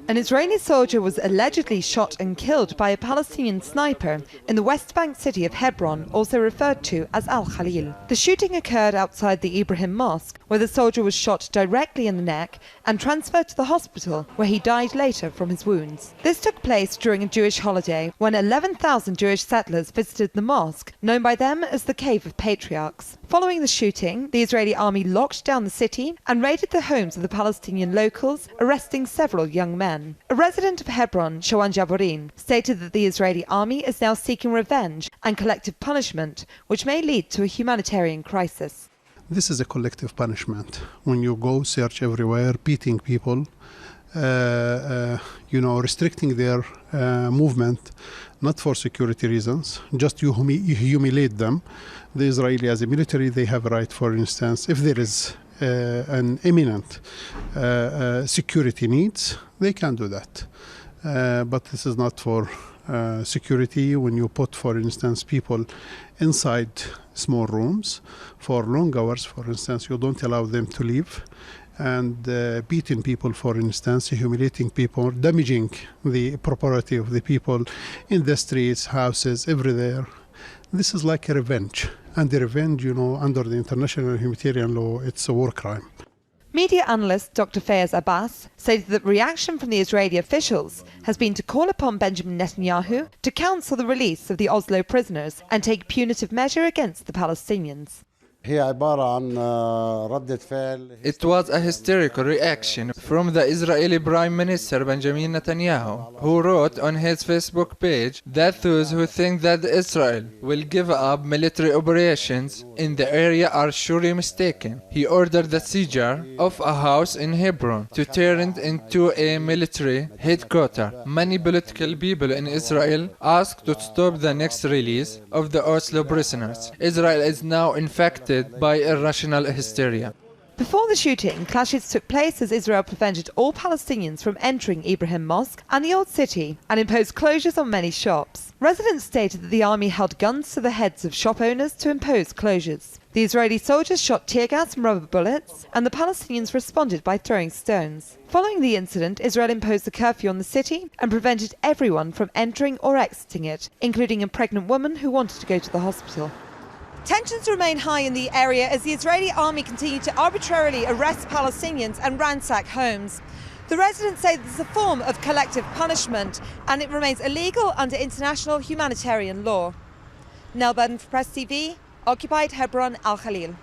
An Israeli soldier was allegedly shot and killed by a Palestinian sniper in the West Bank city of Hebron, also referred to as Al Khalil. The shooting occurred outside the Ibrahim Mosque, where the soldier was shot directly in the neck and transferred to the hospital, where he died later from his wounds. This took place during a Jewish holiday when 11,000 Jewish settlers visited the mosque, known by them as the Cave of Patriarchs. Following the shooting, the Israeli army locked down the city and raided the homes of the Palestinian locals, arresting several young men. A resident of Hebron, Shawan Jaborin, stated that the Israeli army is now seeking revenge and collective punishment, which may lead to a humanitarian crisis. This is a collective punishment. When you go search everywhere, beating people, restricting their movement, not for security reasons, just you humiliate them. The Israeli, as a military, they have a right, for instance, if there is an imminent security needs, they can do that. But this is not for security. When you put, for instance, people inside small rooms for long hours, for instance, you don't allow them to leave, and beating people, for instance, humiliating people, damaging the property of the people in the streets, houses, everywhere. This is like a revenge. And the revenge, under the international humanitarian law, it's a war crime. Media analyst Dr. Fayez Abbas stated that reaction from the Israeli officials has been to call upon Benjamin Netanyahu to counsel the release of the Oslo prisoners and take punitive measure against the Palestinians. It was a hysterical reaction from the Israeli Prime Minister Benjamin Netanyahu, who wrote on his Facebook page that those who think that Israel will give up military operations in the area are surely mistaken. He ordered the seizure of a house in Hebron to turn it into a military headquarters. Many political people in Israel asked to stop the next release of the Oslo prisoners. Israel is now infected by irrational hysteria. Before the shooting, clashes took place as Israel prevented all Palestinians from entering Ibrahim Mosque and the Old City and imposed closures on many shops. Residents stated that the army held guns to the heads of shop owners to impose closures. The Israeli soldiers shot tear gas and rubber bullets, and the Palestinians responded by throwing stones. Following the incident, Israel imposed a curfew on the city and prevented everyone from entering or exiting it, including a pregnant woman who wanted to go to the hospital. Tensions remain high in the area as the Israeli army continue to arbitrarily arrest Palestinians and ransack homes. The residents say this is a form of collective punishment and it remains illegal under international humanitarian law. Nell Burden for Press TV, occupied Hebron al Khalil.